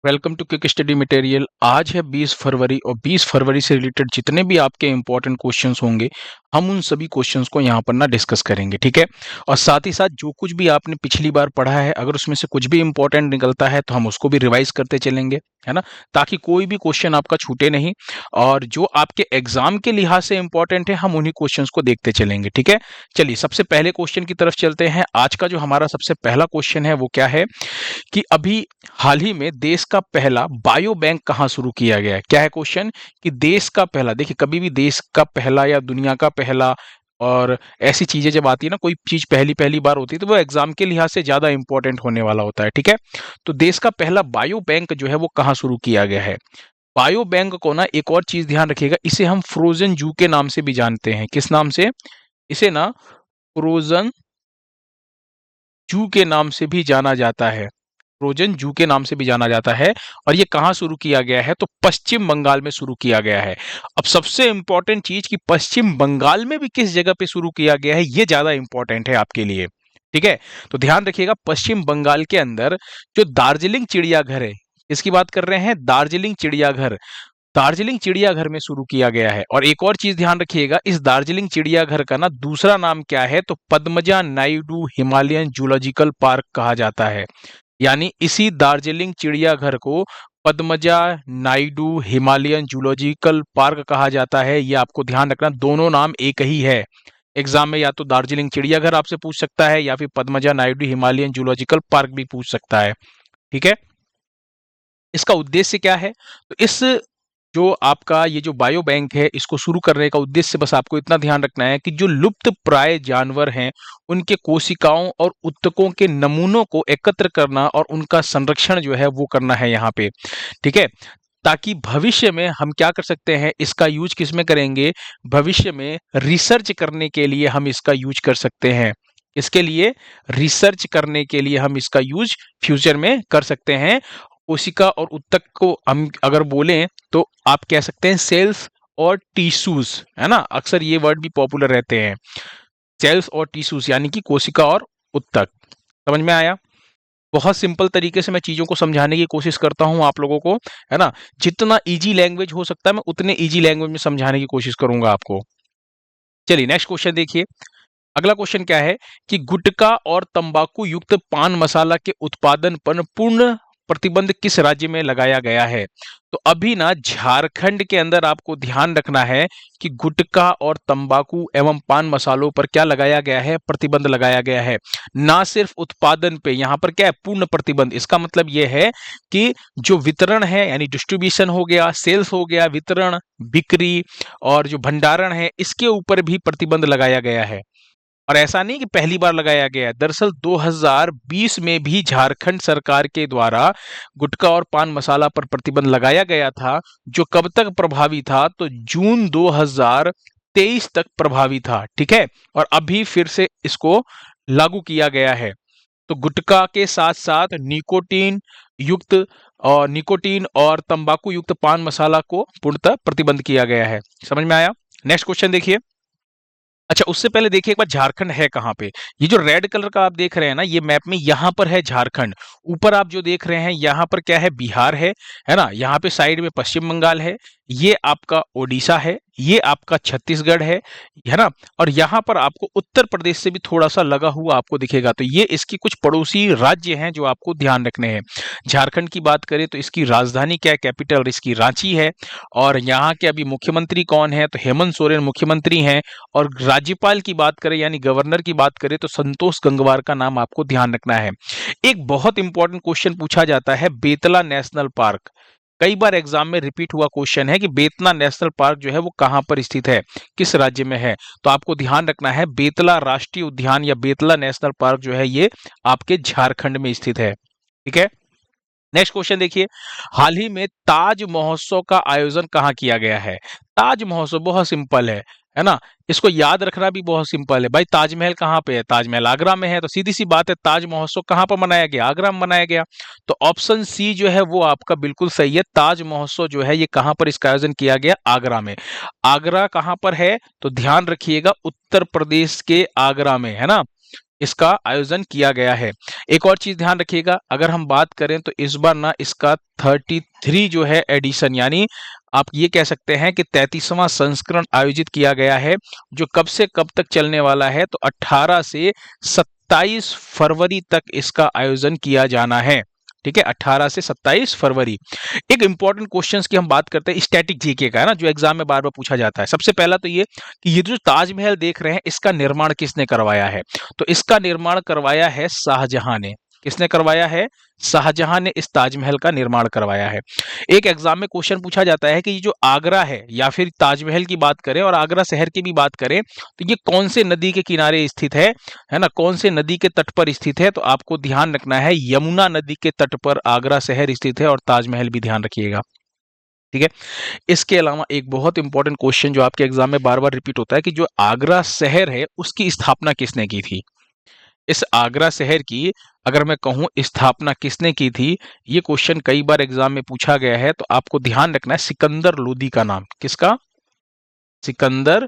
Welcome to quick study material. आज है 20 फरवरी और 20 फरवरी से रिलेटेड जितने भी आपके इंपॉर्टेंट क्वेश्चंस होंगे हम उन सभी क्वेश्चंस को यहाँ पर ना डिस्कस करेंगे, ठीक है। और साथ ही साथ जो कुछ भी आपने पिछली बार पढ़ा है अगर उसमें से कुछ भी इंपॉर्टेंट निकलता है तो हम उसको भी रिवाइज करते चलेंगे, है ना, ताकि कोई भी क्वेश्चन आपका छूटे नहीं। और जो आपके एग्जाम के लिहाज से इंपॉर्टेंट है हम उन्हीं क्वेश्चन को देखते चलेंगे, ठीक है। चलिए सबसे पहले क्वेश्चन की तरफ चलते हैं। आज का जो हमारा सबसे पहला क्वेश्चन है वो क्या है कि अभी हाल ही में देश का पहला बायो बैंक कहाँ शुरू किया गया है। क्या है क्वेश्चन कि देश का पहला, देखिए कभी भी देश का पहला या दुनिया का पहला और ऐसी चीजें जब आती है ना, कोई चीज पहली पहली बार होती है तो वो एग्जाम के लिहाज से ज्यादा इंपॉर्टेंट होने वाला होता है, ठीक है। तो देश का पहला बायो बैंक जो है वो कहाँ शुरू किया गया है। बायो बैंक को ना एक और चीज ध्यान रखिएगा, इसे हम फ्रोजन जू के नाम से भी जानते हैं। किस नाम से? इसे ना फ्रोजन जू के नाम से भी जाना जाता है। फ्रोजन जू के नाम से भी जाना जाता है। और ये कहाँ शुरू किया गया है तो पश्चिम बंगाल में शुरू किया गया है। अब सबसे इंपॉर्टेंट चीज कि पश्चिम बंगाल में भी किस जगह पे शुरू किया गया है ये ज्यादा इंपॉर्टेंट है आपके लिए, ठीक है। तो ध्यान रखिएगा, पश्चिम बंगाल के अंदर जो दार्जिलिंग चिड़ियाघर है, इसकी बात कर रहे हैं, दार्जिलिंग चिड़ियाघर। दार्जिलिंग चिड़ियाघर में शुरू किया गया है। और एक और चीज ध्यान रखिएगा, इस दार्जिलिंग चिड़ियाघर का ना दूसरा नाम क्या है तो Padmaja Naidu Himalayan zoological park कहा जाता है। यानी इसी दार्जिलिंग चिड़ियाघर को Padmaja Naidu Himalayan zoological park कहा जाता है। ये आपको ध्यान रखना, दोनों नाम एक ही है। एग्जाम में या तो दार्जिलिंग चिड़ियाघर आपसे पूछ सकता है या फिर Padmaja Naidu Himalayan zoological park भी पूछ सकता है, ठीक है। इसका उद्देश्य क्या है तो इस जो आपका ये जो बायो बैंक है इसको शुरू करने का उद्देश्य बस आपको इतना ध्यान रखना है कि जो लुप्त प्राय जानवर हैं उनके कोशिकाओं और उत्तकों के नमूनों को एकत्र करना और उनका संरक्षण जो है वो करना है यहाँ पे, ठीक है। ताकि भविष्य में हम क्या कर सकते हैं, इसका यूज किस में करेंगे, भविष्य में रिसर्च करने के लिए हम इसका यूज कर सकते हैं। इसके लिए रिसर्च करने के लिए हम इसका यूज फ्यूचर में कर सकते हैं। कोशिका और उत्तक को हम अगर बोलें तो आप कह सकते हैं सेल्स और टिश्यूज, है ना, अक्सर ये वर्ड भी पॉपुलर रहते हैं, सेल्स और टिश्यूज यानी कि कोशिका और उत्तक। समझ में आया? बहुत सिंपल तरीके से मैं चीजों को समझाने की कोशिश करता हूं आप लोगों को, है ना। जितना इजी लैंग्वेज हो सकता है मैं उतने इजी लैंग्वेज में समझाने की कोशिश करूंगा आपको। चलिए नेक्स्ट क्वेश्चन देखिए। अगला क्वेश्चन क्या है कि गुटखा और तंबाकू युक्त पान मसाला के उत्पादन पर पूर्ण प्रतिबंध किस राज्य में लगाया गया है। तो अभी ना झारखंड के अंदर आपको ध्यान रखना है कि गुटखा और तंबाकू एवं पान मसालों पर क्या लगाया गया है, प्रतिबंध लगाया गया है। ना सिर्फ उत्पादन पे, यहाँ पर क्या है, पूर्ण प्रतिबंध। इसका मतलब यह है कि जो वितरण है यानी डिस्ट्रीब्यूशन हो गया, सेल्स हो गया, वितरण, बिक्री और जो भंडारण है इसके ऊपर भी प्रतिबंध लगाया गया है। और ऐसा नहीं कि पहली बार लगाया गया है, दरअसल 2020 में भी झारखंड सरकार के द्वारा गुटखा और पान मसाला पर प्रतिबंध लगाया गया था, जो कब तक प्रभावी था तो जून 2023 तक प्रभावी था, ठीक है। और अभी फिर से इसको लागू किया गया है। तो गुटखा के साथ साथ युक्त निकोटीन और तंबाकू युक्त पान मसाला को पूर्णतः प्रतिबंध किया गया है। समझ में आया? नेक्स्ट क्वेश्चन देखिए। अच्छा उससे पहले देखिए एक बार झारखंड है कहाँ पे। ये जो रेड कलर का आप देख रहे हैं ना ये मैप में, यहाँ पर है झारखंड। ऊपर आप जो देख रहे हैं यहाँ पर क्या है, बिहार है ना। यहाँ पे साइड में पश्चिम बंगाल है, ये आपका ओडिशा है, ये आपका छत्तीसगढ़ है ना। और यहाँ पर आपको उत्तर प्रदेश से भी थोड़ा सा लगा हुआ आपको दिखेगा। तो ये इसकी कुछ पड़ोसी राज्य हैं जो आपको ध्यान रखने हैं। झारखंड की बात करें तो इसकी राजधानी क्या है, कैपिटल इसकी रांची है। और यहाँ के अभी मुख्यमंत्री कौन है तो हेमंत सोरेन मुख्यमंत्री हैं। और राज्यपाल की बात करें यानी गवर्नर की बात करें तो संतोष गंगवार का नाम आपको ध्यान रखना है। एक बहुत इंपॉर्टेंट क्वेश्चन पूछा जाता है, बेतला नेशनल पार्क। कई बार एग्जाम में रिपीट हुआ क्वेश्चन है कि बेतला नेशनल पार्क जो है वो कहां पर स्थित है, किस राज्य में है। तो आपको ध्यान रखना है बेतला राष्ट्रीय उद्यान या बेतला नेशनल पार्क जो है ये आपके झारखंड में स्थित है, ठीक है। नेक्स्ट क्वेश्चन देखिए। हाल ही में ताज महोत्सव का आयोजन कहाँ किया गया है। ताज महोत्सव बहुत सिंपल है ना। इसको याद रखना भी बहुत सिंपल है भाई। ताजमहल कहाँ पे है, ताजमहल आगरा में है। तो सीधी सी बात है, ताज महोत्सव कहाँ पर मनाया गया, आगरा में मनाया गया। तो ऑप्शन सी जो है वो आपका बिल्कुल सही है। ताज महोत्सव जो है ये कहाँ पर इसका आयोजन किया गया, आगरा में। आगरा कहाँ पर है तो ध्यान रखिएगा, उत्तर प्रदेश के आगरा में, है ना। इसका आयोजन किया गया है। एक और चीज ध्यान रखिएगा, अगर हम बात करें तो इस बार ना इसका 33 जो है एडिशन, यानी आप ये कह सकते हैं कि 33वां संस्करण आयोजित किया गया है, जो कब से कब तक चलने वाला है, तो 18 से 27 फरवरी तक इसका आयोजन किया जाना है। ठीक है, 18 से 27 फरवरी। एक इंपॉर्टेंट क्वेश्चंस की हम बात करते हैं, स्टैटिक जीके का है ना, जो एग्जाम में बार बार पूछा जाता है। सबसे पहला तो ये कि ये जो ताजमहल देख रहे हैं, इसका निर्माण किसने करवाया है? तो इसका निर्माण करवाया है शाहजहां ने। किसने करवाया है? शाहजहां ने इस ताजमहल का निर्माण करवाया है। एक एग्जाम में क्वेश्चन पूछा जाता है कि ये जो आगरा है, या फिर ताजमहल की बात करें और आगरा शहर की भी बात करें, तो ये कौन से नदी के किनारे स्थित है ना, कौन से नदी के तट पर स्थित है? तो आपको ध्यान रखना है, यमुना नदी के तट पर आगरा शहर स्थित है, और ताजमहल भी ध्यान रखिएगा। ठीक है, इसके अलावा एक बहुत इंपॉर्टेंट क्वेश्चन जो आपके एग्जाम में बार बार रिपीट होता है कि जो आगरा शहर है, उसकी स्थापना किसने की थी? इस आगरा शहर की अगर मैं कहूं स्थापना किसने की थी, ये क्वेश्चन कई बार एग्जाम में पूछा गया है। तो आपको ध्यान रखना है, सिकंदर लोदी का नाम। किसका? सिकंदर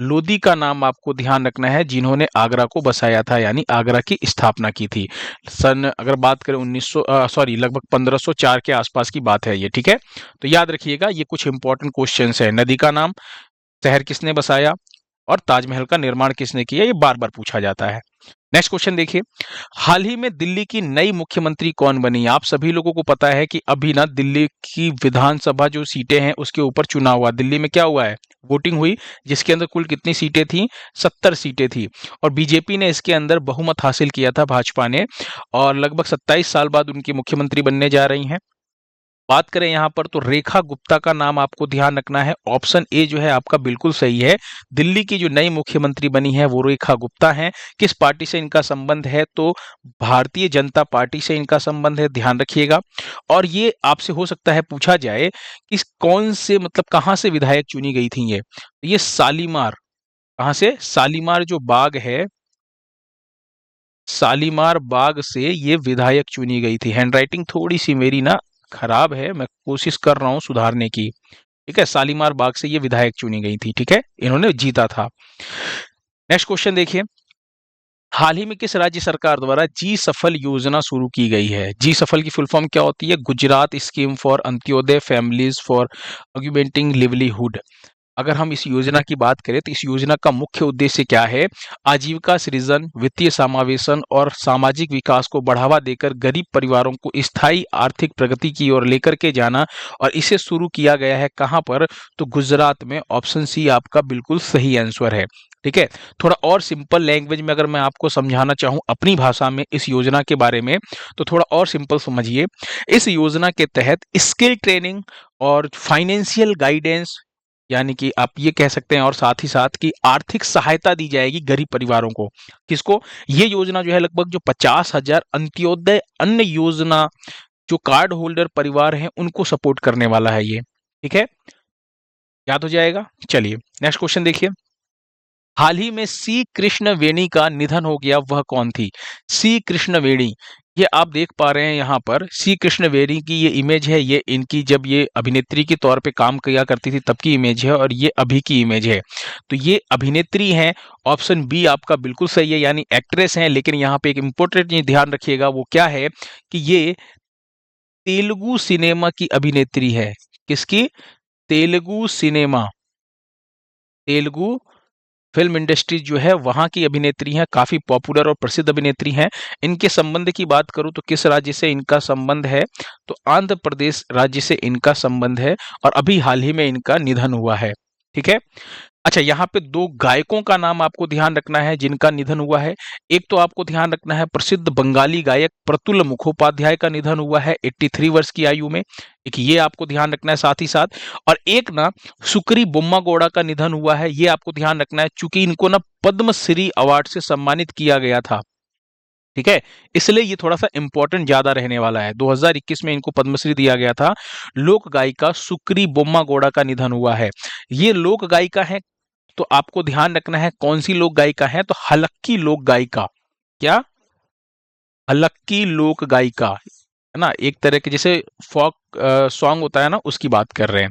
लोदी का नाम आपको ध्यान रखना है, जिन्होंने आगरा को बसाया था, यानी आगरा की स्थापना की थी। सन अगर बात करें 1900 सॉरी लगभग 1504 के आसपास की बात है ये। ठीक है, तो याद रखिएगा, ये कुछ इंपॉर्टेंट क्वेश्चंस है। नदी का नाम, शहर किसने बसाया, और ताजमहल का निर्माण किसने किया, ये बार बार पूछा जाता है। नेक्स्ट क्वेश्चन देखिए, हाल ही में दिल्ली की नई मुख्यमंत्री कौन बनी? आप सभी लोगों को पता है कि अभी ना दिल्ली की विधानसभा जो सीटें हैं, उसके ऊपर चुनाव हुआ। दिल्ली में क्या हुआ है? वोटिंग हुई, जिसके अंदर कुल कितनी सीटें थी? 70 सीटें थी, और बीजेपी ने इसके अंदर बहुमत हासिल किया था, भाजपा ने, और लगभग 27 साल बाद उनकी मुख्यमंत्री बनने जा रही हैं। बात करें यहां पर, तो रेखा गुप्ता का नाम आपको ध्यान रखना है। ऑप्शन ए जो है आपका बिल्कुल सही है। दिल्ली की जो नई मुख्यमंत्री बनी है वो रेखा गुप्ता है। किस पार्टी से इनका संबंध है? तो भारतीय जनता पार्टी से इनका संबंध है, ध्यान रखिएगा। और ये आपसे हो सकता है पूछा जाए कि कौन से मतलब कहां से विधायक चुनी गई थी ये शालीमार। कहां से? शालीमार जो बाग है, शालीमार बाग से ये विधायक चुनी गई थी। हैंडराइटिंग थोड़ी सी मेरी ना खराब है, मैं कोशिश कर रहा हूं सुधारने की। ठीक है, शालीमार बाग से ये विधायक चुनी गई थी। ठीक है, इन्होंने जीता था। नेक्स्ट क्वेश्चन देखिए, हाल ही में किस राज्य सरकार द्वारा जी सफल योजना शुरू की गई है? जी सफल की फुल फॉर्म क्या होती है? Gujarat scheme for Antyodaya families for augmenting livelihood. अगर हम इस योजना की बात करें, तो इस योजना का मुख्य उद्देश्य क्या है? आजीविका सृजन, वित्तीय समावेशन और सामाजिक विकास को बढ़ावा देकर गरीब परिवारों को स्थायी आर्थिक प्रगति की ओर लेकर के जाना। और इसे शुरू किया गया है कहां पर? तो गुजरात में। ऑप्शन सी आपका बिल्कुल सही आंसर है। ठीक है, थोड़ा और सिंपल लैंग्वेज में अगर मैं आपको समझाना चाहूं अपनी भाषा में इस योजना के बारे में, तो थोड़ा और सिंपल समझिए। इस योजना के तहत स्किल ट्रेनिंग और फाइनेंशियल गाइडेंस, यानी कि आप ये कह सकते हैं, और साथ ही साथ की आर्थिक सहायता दी जाएगी गरीब परिवारों को। किसको? ये योजना जो है लगभग जो 50,000 अंत्योदय अन्न योजना जो कार्ड होल्डर परिवार हैं, उनको सपोर्ट करने वाला है ये। ठीक है, याद हो जाएगा। चलिए नेक्स्ट क्वेश्चन देखिए, हाल ही में सी कृष्ण वेणी का निधन हो गया, वह कौन थी? सी कृष्ण वेणी, ये आप देख पा रहे हैं यहाँ पर सी कृष्ण वेणी की ये इमेज है। ये इनकी जब ये अभिनेत्री के तौर पे काम किया करती थी तब की इमेज है, और ये अभी की इमेज है। तो ये अभिनेत्री हैं। ऑप्शन बी आपका बिल्कुल सही है, यानी एक्ट्रेस हैं। लेकिन यहाँ पे एक इंपॉर्टेंट चीज ध्यान रखिएगा, वो क्या है कि ये तेलुगु सिनेमा की अभिनेत्री है। किसकी? Telugu cinema, Telugu film industry जो है वहाँ की अभिनेत्री हैं, काफ़ी पॉपुलर और प्रसिद्ध अभिनेत्री हैं। इनके संबंध की बात करूँ तो किस राज्य से इनका संबंध है? तो आंध्र प्रदेश राज्य से इनका संबंध है, और अभी हाल ही में इनका निधन हुआ है। ठीक है, अच्छा यहाँ पे दो गायकों का नाम आपको ध्यान रखना है जिनका निधन हुआ है। एक तो आपको ध्यान रखना है प्रसिद्ध बंगाली गायक प्रतुल मुखोपाध्याय का निधन हुआ है 83 वर्ष की आयु में। एक ये आपको ध्यान रखना है साथ ही साथ। और एक ना सुकरी बोम्मागौड़ा का निधन हुआ है, ये आपको ध्यान रखना है, चूंकि इनको ना पद्मश्री अवार्ड से सम्मानित किया गया था। ठीक है, इसलिए ये थोड़ा सा इंपॉर्टेंट ज्यादा रहने वाला है। 2021 में इनको पद्मश्री दिया गया था। लोक गायिका सुकरी बोम्मागौड़ा का निधन हुआ है। ये लोक गायिका है, तो आपको ध्यान रखना है कौन सी लोक गायिका है? तो हलक्की लोक गायिका। क्या? हलक्की लोक गायिका, है ना, एक तरह के जैसे फोक सॉन्ग होता है ना, उसकी बात कर रहे हैं।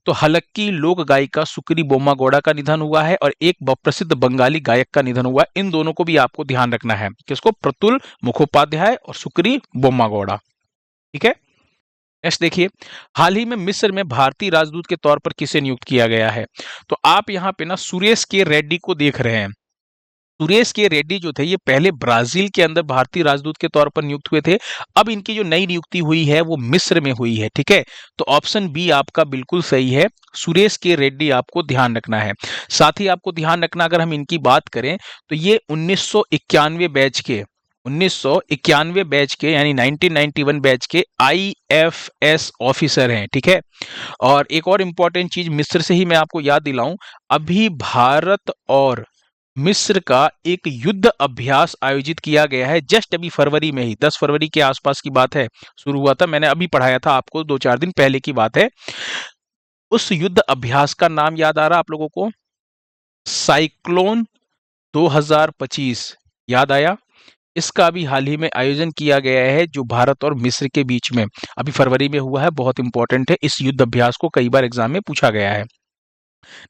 तो हलक्की लोक गायिका सुक्री बोम्मागौड़ा का निधन हुआ है और एक प्रसिद्ध बंगाली गायक का निधन हुआ है। इन दोनों को भी आपको ध्यान रखना है, किसको? प्रतुल मुखोपाध्याय और सुक्री बोम्मागौड़ा। ठीक है, नेक्स्ट देखिए, हाल ही में मिस्र में भारतीय राजदूत के तौर पर किसे नियुक्त किया गया है? तो आप यहाँ पे ना सुरेश के रेड्डी को देख रहे हैं। सुरेश के रेड्डी जो थे ये पहले ब्राजील के अंदर भारतीय राजदूत के तौर पर नियुक्त हुए थे। अब इनकी जो नई नियुक्ति हुई है वो मिस्र में हुई है। ठीक है, तो ऑप्शन बी आपका बिल्कुल सही है, सुरेश के रेड्डी आपको ध्यान रखना है। साथ ही आपको ध्यान रखना, अगर हम इनकी बात करें तो ये 1991 बैच के यानी 1991 बैच के IFS ऑफिसर हैं। ठीक है, और एक और इंपॉर्टेंट चीज मिस्र से ही मैं आपको याद दिलाऊं, अभी भारत और मिस्र का एक युद्ध अभ्यास आयोजित किया गया है, जस्ट अभी फरवरी में ही, 10 फरवरी के आसपास की बात है, शुरू हुआ था। मैंने अभी पढ़ाया था आपको, 2-4 दिन पहले की बात है। उस युद्ध अभ्यास का नाम याद आ रहा आप लोगों को? साइक्लोन 2025 याद आया? इसका अभी हाल ही में आयोजन किया गया है, जो भारत और मिस्र के बीच में अभी फरवरी में हुआ है। बहुत इंपॉर्टेंट है, इस युद्ध अभ्यास को कई बार एग्जाम में पूछा गया है।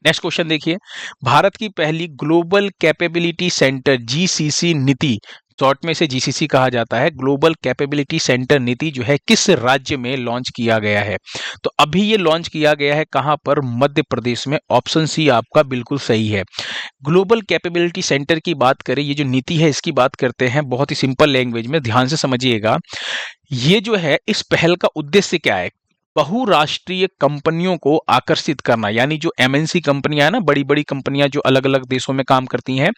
नेक्स्ट क्वेश्चन देखिए, भारत की पहली ग्लोबल कैपेबिलिटी सेंटर GCC नीति, शॉर्ट में से GCC कहा जाता है, ग्लोबल कैपेबिलिटी सेंटर नीति जो है किस राज्य में लॉन्च किया गया है? तो अभी ये लॉन्च किया गया है कहां पर? मध्य प्रदेश में। ऑप्शन सी आपका बिल्कुल सही है। ग्लोबल कैपेबिलिटी सेंटर की बात करें, ये जो नीति है इसकी बात करते हैं बहुत ही सिंपल लैंग्वेज में, ध्यान से समझिएगा। ये जो है, इस पहल का उद्देश्य क्या है? बहुराष्ट्रीय कंपनियों को आकर्षित करना, यानी जो MNC कंपनियां है ना, बड़ी बड़ी कंपनियां जो अलग अलग देशों में काम करती हैं,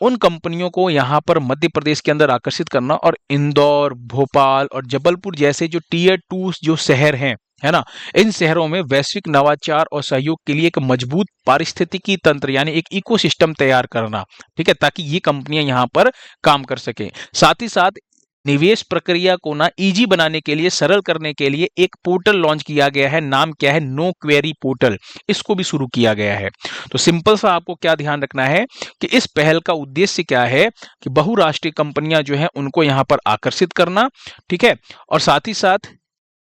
उन कंपनियों को यहाँ पर मध्य प्रदेश के अंदर आकर्षित करना, और इंदौर, भोपाल और जबलपुर जैसे जो Tier 2 जो शहर हैं, है ना, इन शहरों में वैश्विक नवाचार और सहयोग के लिए एक मजबूत पारिस्थितिकी तंत्र यानी एक इकोसिस्टम तैयार करना। ठीक है, ताकि ये कंपनियां यहाँ पर काम कर सकें। साथ ही साथ निवेश प्रक्रिया को ना इजी बनाने के लिए, सरल करने के लिए एक पोर्टल लॉन्च किया गया है। नाम क्या है? नो क्वेरी पोर्टल, इसको भी शुरू किया गया है। तो सिंपल सा आपको क्या ध्यान रखना है कि इस पहल का उद्देश्य क्या है कि बहुराष्ट्रीय कंपनियां जो हैं उनको यहां पर आकर्षित करना, ठीक है, और साथ ही साथ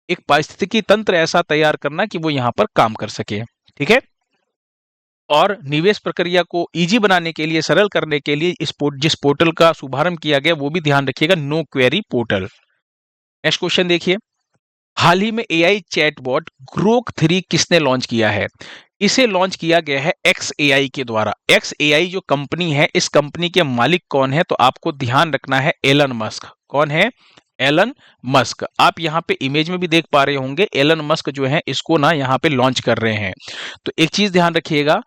एक पारिस्थितिकी तंत्र ऐसा तैयार करना कि वो यहां पर काम कर सके। ठीक है, और निवेश प्रक्रिया को इजी बनाने के लिए, सरल करने के लिए जिस पोर्टल का शुभारंभ किया गया वो भी ध्यान रखिएगा, no query portal. Next question देखिए, हाल ही में AI चैटबॉट ग्रोक 3 किसने लॉन्च किया है? इसे लॉन्च किया गया है XAI के द्वारा। XAI जो कंपनी है, इस कंपनी के मालिक कौन है? तो आपको ध्यान रखना है, एलन मस्क। कौन है? Elon Musk. आप यहाँ पे इमेज में भी देख पा रहे होंगे, एलन मस्क जो है इसको ना यहाँ पे लॉन्च कर रहे हैं। तो एक चीज ध्यान रखिएगा,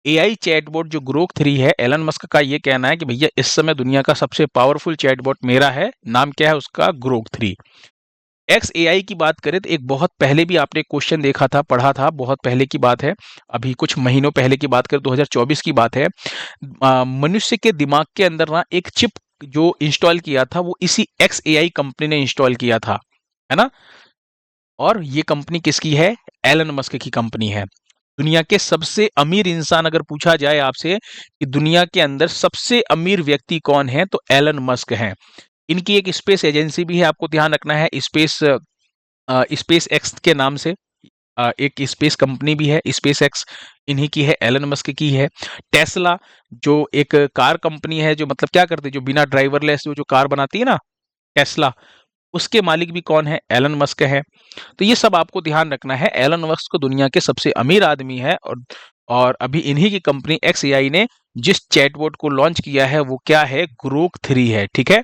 AI चैटबॉट जो ग्रोक 3 है, एलन मस्क का ये कहना है कि भैया इस समय दुनिया का सबसे पावरफुल चैटबॉट मेरा है। नाम क्या है उसका? ग्रोक 3। XAI की बात करें तो एक बहुत पहले भी आपने क्वेश्चन देखा था, पढ़ा था, बहुत पहले की बात है, अभी कुछ महीनों पहले की बात करें, 2024 की बात है। मनुष्य के दिमाग के अंदर ना एक चिप जो इंस्टॉल किया था वो इसी XAI कंपनी ने इंस्टॉल किया था, है ना। और ये कंपनी किसकी है? एलन मस्क की कंपनी है। दुनिया के सबसे अमीर इंसान, अगर पूछा जाए आपसे कि दुनिया के अंदर सबसे अमीर व्यक्ति कौन है, तो एलन मस्क हैं। इनकी एक स्पेस एजेंसी भी है, आपको ध्यान रखना है, स्पेस एक्स के नाम से एक स्पेस कंपनी भी है, स्पेस एक्स इन्हीं की है, एलन मस्क की है। टेस्ला जो एक कार कंपनी है, जो मतलब क्या करती है, जो बिना ड्राइवरलेस जो कार बनाती है ना, टेस्ला, उसके मालिक भी कौन है? एलन मस्क है। तो ये सब आपको ध्यान रखना है। एलन मस्क दुनिया के सबसे अमीर आदमी है, और अभी इन्हीं की कंपनी XAI ने जिस चैटबॉट को लॉन्च किया है वो क्या है? ग्रोक 3 है। ठीक है,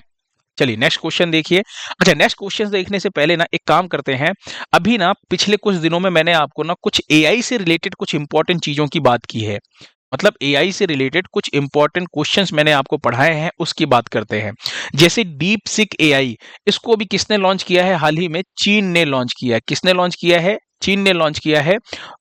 चलिए नेक्स्ट क्वेश्चन देखिए। अच्छा, नेक्स्ट क्वेश्चन देखने से पहले ना एक काम करते हैं, अभी ना पिछले कुछ दिनों में मैंने आपको ना कुछ AI से रिलेटेड कुछ इंपॉर्टेंट चीजों की बात की है, मतलब AI से रिलेटेड कुछ इंपॉर्टेंट क्वेश्चंस मैंने आपको पढ़ाए हैं, उसकी बात करते हैं। जैसे डीप सिक AI, इसको भी किसने लॉन्च किया है? हाल ही में चीन ने लॉन्च किया है। किसने लॉन्च किया है? चीन ने लॉन्च किया है।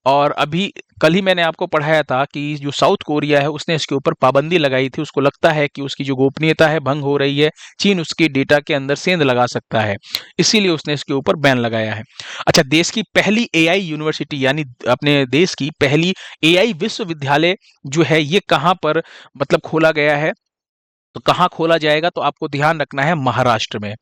और अभी कल ही मैंने आपको पढ़ाया था कि जो साउथ कोरिया है उसने इसके ऊपर पाबंदी लगाई थी, उसको लगता है कि उसकी जो गोपनीयता है भंग हो रही है, चीन उसके डेटा के अंदर सेंध लगा सकता है, इसीलिए उसने इसके ऊपर बैन लगाया है। अच्छा, देश की पहली AI यूनिवर्सिटी, यानी अपने देश की पहली AI विश्वविद्यालय जो है ये कहाँ पर मतलब खोला गया है, तो कहाँ खोला जाएगा? तो आपको ध्यान रखना है, महाराष्ट्र में।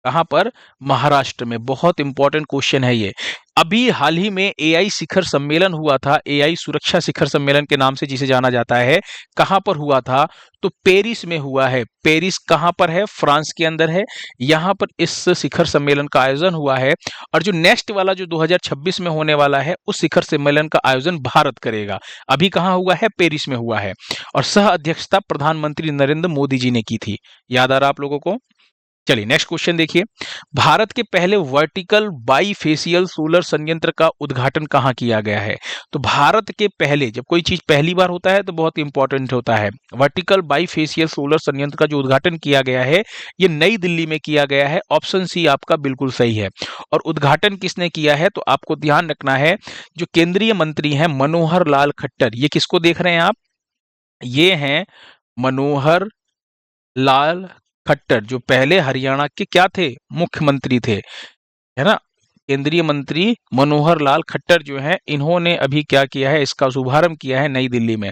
कहां पर? महाराष्ट्र में। बहुत इंपॉर्टेंट क्वेश्चन है ये। अभी हाल ही में एआई शिखर सम्मेलन हुआ था, एआई सुरक्षा शिखर सम्मेलन के नाम से जिसे जाना जाता है। कहां पर हुआ था? तो पेरिस में हुआ है। पेरिस कहां पर है? फ्रांस के अंदर है। यहां पर इस शिखर सम्मेलन का आयोजन हुआ है। और जो नेक्स्ट वाला जो 2026 में होने वाला है, उस शिखर सम्मेलन का आयोजन भारत करेगा। अभी कहां हुआ है? पेरिस में हुआ है। और सह अध्यक्षता प्रधानमंत्री नरेंद्र मोदी जी ने की थी। याद आ रहा आप लोगों को? चलिए नेक्स्ट क्वेश्चन देखिए। भारत के पहले वर्टिकल बाईफेशियल सोलर संयंत्र का उद्घाटन कहाँ किया गया है? तो भारत के पहले, जब कोई चीज पहली बार होता है तो बहुत इंपॉर्टेंट होता है। वर्टिकल बाईफेशियल सोलर संयंत्र का जो उद्घाटन किया गया है, ये नई दिल्ली में किया गया है। ऑप्शन सी आपका बिल्कुल सही है। और उद्घाटन किसने किया है? तो आपको ध्यान रखना है, जो केंद्रीय मंत्री हैं मनोहर लाल खट्टर। ये किसको देख रहे हैं आप? ये हैं मनोहर लाल खट्टर, जो पहले हरियाणा के क्या थे? मुख्यमंत्री थे, है ना। केंद्रीय मंत्री मनोहर लाल खट्टर जो हैं, इन्होंने अभी क्या किया है? इसका शुभारंभ किया है नई दिल्ली में।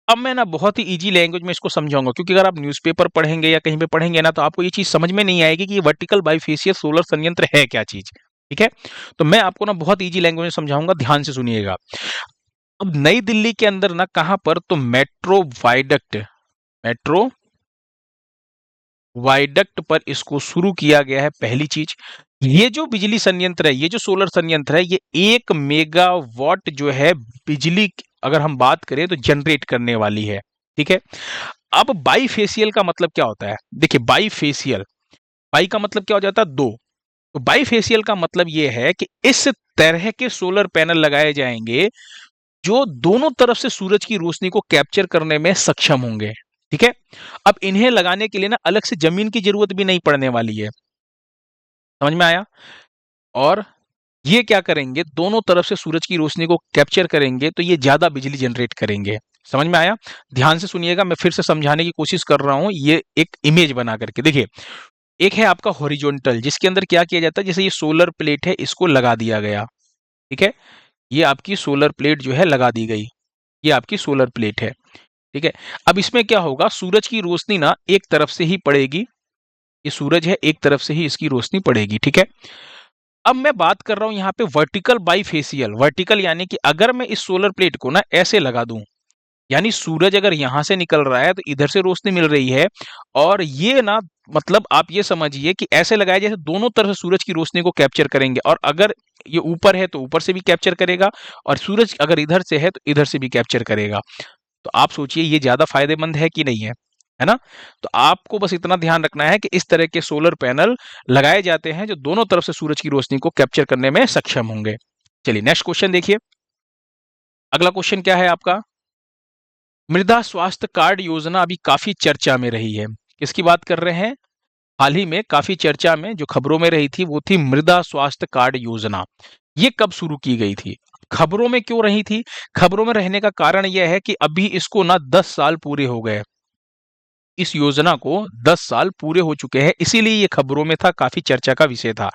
अब मैं ना बहुत ही इजी लैंग्वेज में इसको समझाऊंगा, क्योंकि अगर आप न्यूज़पेपर पढ़ेंगे या कहीं पे पढ़ेंगे ना, तो आपको ये चीज समझ में नहीं आएगी कि ये वर्टिकल बाइफेशियल सोलर संयंत्र है क्या चीज। ठीक है, तो मैं आपको ना बहुत इजी लैंग्वेज में समझाऊंगा, ध्यान से सुनिएगा। अब नई दिल्ली के अंदर ना कहां पर? तो मेट्रो वाइडक्ट पर इसको शुरू किया गया है। पहली चीज, ये जो बिजली संयंत्र है, ये जो सोलर संयंत्र है, ये 1 मेगावाट जो है बिजली, अगर हम बात करें तो जनरेट करने वाली है। ठीक है। अब बाईफेशियल का मतलब क्या होता है? देखिए, बाई का मतलब क्या हो जाता है? दो। तो बाईफेशियल का मतलब ये है कि इस तरह के सोलर पैनल लगाए जाएंगे जो दोनों तरफ से सूरज की रोशनी को कैप्चर करने में सक्षम होंगे। ठीक है। अब इन्हें लगाने के लिए ना अलग से जमीन की जरूरत भी नहीं पड़ने वाली है। समझ में आया? और ये क्या करेंगे? दोनों तरफ से सूरज की रोशनी को कैप्चर करेंगे, तो ये ज्यादा बिजली जनरेट करेंगे। समझ में आया? ध्यान से सुनिएगा, मैं फिर से समझाने की कोशिश कर रहा हूं। ये एक इमेज बना करके देखिए। एक है आपका हॉरिजॉन्टल, जिसके अंदर क्या किया जाता है? जैसे ये सोलर प्लेट है, इसको लगा दिया गया। ठीक है। ये आपकी सोलर प्लेट जो है लगा दी गई। ये आपकी सोलर प्लेट है। ठीक है। अब इसमें क्या होगा? सूरज की रोशनी ना एक तरफ से ही पड़ेगी। ये सूरज है, एक तरफ से ही इसकी रोशनी पड़ेगी। ठीक है। अब मैं बात कर रहा हूं यहाँ पे वर्टिकल बाईफेशियल। वर्टिकल यानी कि अगर मैं इस सोलर प्लेट को ना ऐसे लगा दूं, यानी सूरज अगर यहां से निकल रहा है तो इधर से रोशनी मिल रही है, और ये ना, मतलब आप ये समझिए कि ऐसे लगाया जैसे दोनों तरफ से सूरज की रोशनी को कैप्चर करेंगे। और अगर ये ऊपर है तो ऊपर से भी कैप्चर करेगा, और सूरज अगर इधर से है तो इधर से भी कैप्चर करेगा। तो आप सोचिए ये ज्यादा फायदेमंद है कि नहीं है? है ना। तो आपको बस इतना ध्यान रखना है कि इस तरह के सोलर पैनल लगाए जाते हैं जो दोनों तरफ से सूरज की रोशनी को कैप्चर करने में सक्षम होंगे। चलिए नेक्स्ट क्वेश्चन देखिए। अगला क्वेश्चन क्या है आपका? मृदा स्वास्थ्य कार्ड योजना अभी काफी चर्चा में रही है। किसकी बात कर रहे हैं? हाल ही में काफी चर्चा में जो खबरों में रही थी, वो थी मृदा स्वास्थ्य कार्ड योजना। ये कब शुरू की गई थी? खबरों में क्यों रही थी? खबरों में रहने का कारण यह है कि अभी इसको ना 10 साल पूरे हो गए। इस योजना को 10 साल पूरे हो चुके हैं, इसीलिए ये खबरों में था, काफी चर्चा का विषय था।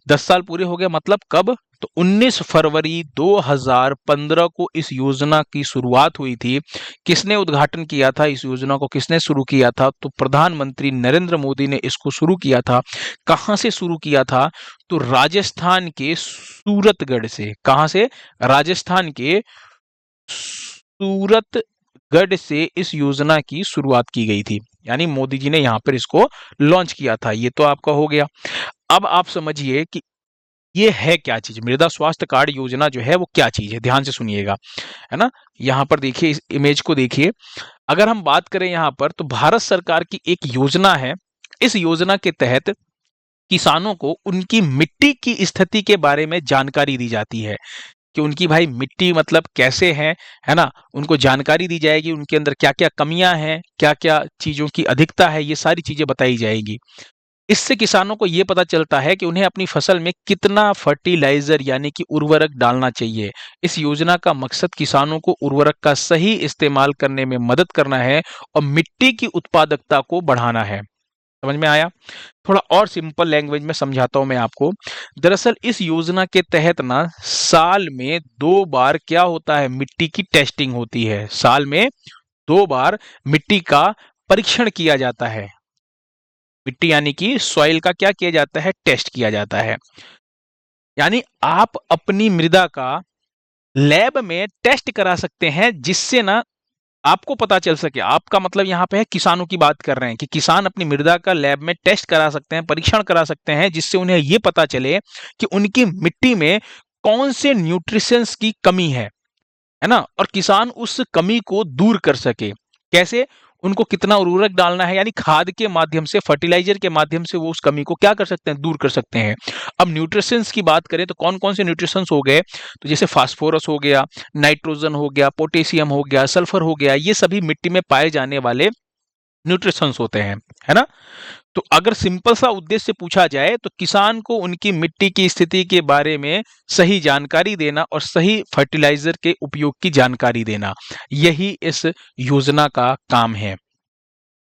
10 साल पूरे हो गए मतलब कब? तो 19 फरवरी 2015 को इस योजना की शुरुआत हुई थी। किसने उद्घाटन किया था? इस योजना को किसने शुरू किया था? तो प्रधानमंत्री नरेंद्र मोदी ने इसको शुरू किया था। कहां से शुरू किया था? तो राजस्थान के सूरतगढ़ से। कहां से? राजस्थान के सूरतगढ़ से इस योजना की शुरुआत की गई थी। यानी मोदी जी ने यहां पर इसको लॉन्च किया था। ये तो आपका हो गया। अब आप समझिए कि ये है क्या चीज? मृदा स्वास्थ्य कार्ड योजना जो है वो क्या चीज है? ध्यान से सुनिएगा, है ना। यहाँ पर देखिए, इस इमेज को देखिए। अगर हम बात करें यहाँ पर, तो भारत सरकार की एक योजना है। इस योजना के तहत किसानों को उनकी मिट्टी की स्थिति के बारे में जानकारी दी जाती है, कि उनकी भाई मिट्टी मतलब कैसे है ना। उनको जानकारी दी जाएगी, उनके अंदर क्या क्या कमियां हैं, क्या क्या चीजों की अधिकता है, ये सारी चीजें बताई जाएगी। इससे किसानों को ये पता चलता है कि उन्हें अपनी फसल में कितना फर्टिलाइजर यानी कि उर्वरक डालना चाहिए। इस योजना का मकसद किसानों को उर्वरक का सही इस्तेमाल करने में मदद करना है और मिट्टी की उत्पादकता को बढ़ाना है। समझ में आया? थोड़ा और सिंपल लैंग्वेज में समझाता हूं मैं आपको। दरअसल इस योजना के तहत ना साल में 2 बार क्या होता है? मिट्टी की टेस्टिंग होती है। साल में 2 बार मिट्टी का परीक्षण किया जाता है। मिट्टी यानी कि सॉइल का क्या किया जाता है, टेस्ट किया जाता है। यानी आप अपनी मृदा का लैब में टेस्ट करा सकते हैं, जिससे ना आपको पता चल सके। आपका मतलब यहाँ पे है किसानों की बात कर रहे हैं कि किसान अपनी मृदा का लैब में टेस्ट करा सकते हैं, परीक्षण करा सकते हैं, जिससे उन्हें ये पता चले कि उनकी मिट्टी में कौन से न्यूट्रिशंस की कमी है ना, और किसान उस कमी को दूर कर सके। कैसे? उनको कितना उर्वरक डालना है, यानी खाद के माध्यम से, फर्टिलाइजर के माध्यम से वो उस कमी को क्या कर सकते हैं, दूर कर सकते हैं। अब न्यूट्रिशंस की बात करें तो कौन कौन से न्यूट्रिशंस हो गए, तो जैसे फास्फोरस हो गया, नाइट्रोजन हो गया, पोटेशियम हो गया, सल्फर हो गया, ये सभी मिट्टी में पाए जाने वाले न्यूट्रिशंस होते हैं, है ना। तो अगर सिंपल सा उद्देश्य पूछा जाए तो किसान को उनकी मिट्टी की स्थिति के बारे में सही जानकारी देना और सही फर्टिलाइजर के उपयोग की जानकारी देना, यही इस योजना का काम है।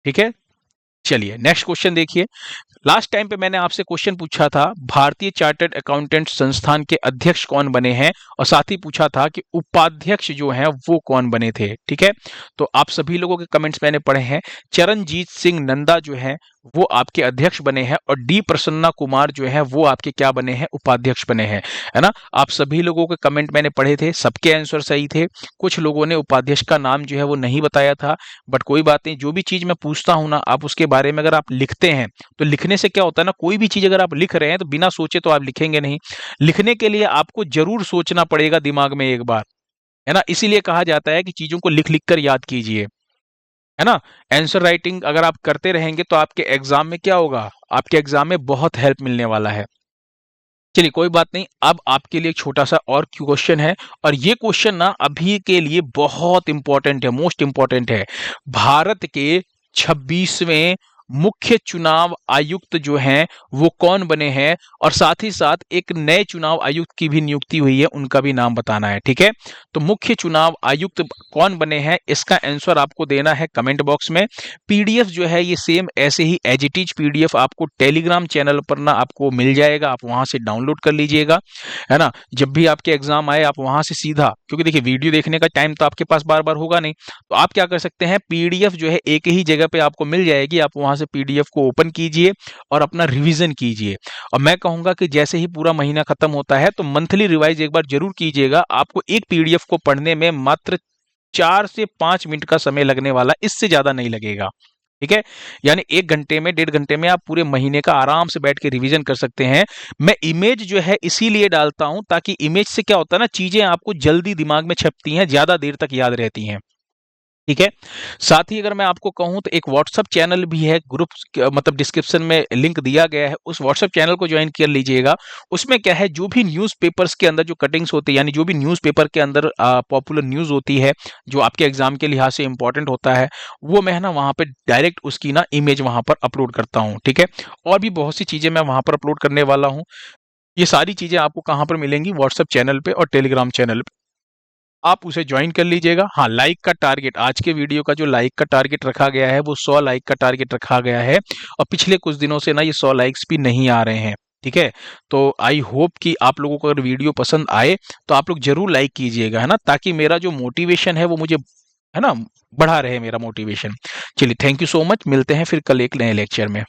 ठीक है, चलिए नेक्स्ट क्वेश्चन देखिए। लास्ट टाइम पे मैंने आपसे क्वेश्चन पूछा था, भारतीय चार्टर्ड अकाउंटेंट संस्थान के अध्यक्ष कौन बने हैं, और साथ ही पूछा था कि उपाध्यक्ष जो हैं वो कौन बने थे। ठीक है, तो आप सभी लोगों के कमेंट्स मैंने पढ़े हैं। चरणजीत सिंह नंदा जो है वो आपके अध्यक्ष बने हैं, और डी प्रसन्ना कुमार जो है वो आपके क्या बने हैं, उपाध्यक्ष बने हैं, है ना। आप सभी लोगों के कमेंट मैंने पढ़े थे, सबके आंसर सही थे। कुछ लोगों ने उपाध्यक्ष का नाम जो है वो नहीं बताया था, बट कोई बात नहीं। जो भी चीज मैं पूछता हूं ना, आप उसके बारे में अगर आप लिखते हैं तो लिखने से क्या होता है ना, कोई भी चीज अगर आप लिख रहे हैं तो बिना सोचे तो आप लिखेंगे नहीं। लिखने के लिए आपको जरूर सोचना पड़ेगा दिमाग में एक बार, है ना। इसीलिए कहा जाता है कि चीजों को लिख लिख कर याद कीजिए, है ना। आंसर राइटिंग अगर आप करते रहेंगे तो आपके एग्जाम में क्या होगा, आपके एग्जाम में बहुत हेल्प मिलने वाला है। चलिए कोई बात नहीं, अब आपके लिए एक छोटा सा और क्वेश्चन है, और ये क्वेश्चन ना अभी के लिए बहुत इंपॉर्टेंट है, मोस्ट इंपॉर्टेंट है। भारत के 26वें मुख्य चुनाव आयुक्त जो हैं वो कौन बने हैं, और साथ ही साथ एक नए चुनाव आयुक्त की भी नियुक्ति हुई है, उनका भी नाम बताना है। ठीक है, तो मुख्य चुनाव आयुक्त कौन बने हैं, इसका आंसर आपको देना है कमेंट बॉक्स में। पीडीएफ जो है ये सेम ऐसे ही एज इट इज पीडीएफ आपको टेलीग्राम चैनल पर ना आपको मिल जाएगा, आप वहां से डाउनलोड कर लीजिएगा, है ना। जब भी आपके एग्जाम आए आप वहां से सीधा, क्योंकि देखिए वीडियो देखने का टाइम तो आपके पास बार बार होगा नहीं, तो आप क्या कर सकते हैं, पीडीएफ जो है एक ही जगह पे आपको मिल जाएगी, आप वहां से पीडीएफ को ओपन कीजिए और अपना रिवीजन कीजिए। और मैं कहूंगा कि जैसे ही पूरा महीना खत्म होता है तो मंथली रिवाइज एक बार जरूर कीजिएगा। आपको एक पीडीएफ को पढ़ने में मात्र 4 से 5 मिनट का समय लगने वाला, इससे ज्यादा नहीं लगेगा। ठीक है, यानी 1 घंटे में, 1.5 घंटे में आप पूरे महीने का आराम से बैठ के रिवीजन कर सकते हैं। मैं इमेज जो है इसीलिए डालता हूं ताकि इमेज से क्या होता है ना, चीजें आपको जल्दी दिमाग में छपती हैं, ज्यादा देर तक याद रहती हैं। ठीक है, साथ ही अगर मैं आपको कहूं तो एक व्हाट्सएप चैनल भी है, ग्रुप मतलब डिस्क्रिप्शन में लिंक दिया गया है, उस व्हाट्सएप चैनल को ज्वाइन कर लीजिएगा। उसमें क्या है, जो भी न्यूज़पेपर्स के अंदर जो कटिंग्स होती है, यानी जो भी न्यूज़पेपर के अंदर पॉपुलर न्यूज़ होती है, जो आपके एग्जाम के लिहाज से इंपॉर्टेंट होता है, वो मैं ना वहाँ पे डायरेक्ट उसकी ना इमेज वहाँ पर अपलोड करता हूँ। ठीक है, और भी बहुत सी चीज़ें मैं वहाँ पर अपलोड करने वाला हूँ। ये सारी चीज़ें आपको कहाँ पर मिलेंगी, व्हाट्सएप चैनल पे और टेलीग्राम चैनल पे, आप उसे ज्वाइन कर लीजिएगा। हाँ, लाइक का टारगेट, आज के वीडियो का जो लाइक का टारगेट रखा गया है वो 100 लाइक का टारगेट रखा गया है, और पिछले कुछ दिनों से ना ये 100 लाइक्स भी नहीं आ रहे हैं। ठीक है, तो आई होप कि आप लोगों को अगर वीडियो पसंद आए तो आप लोग जरूर लाइक कीजिएगा, है ना, ताकि मेरा जो मोटिवेशन है वो मुझे, है ना, बढ़ा रहे मेरा मोटिवेशन। चलिए थैंक यू सो मच, मिलते हैं फिर कल एक नए लेक्चर में।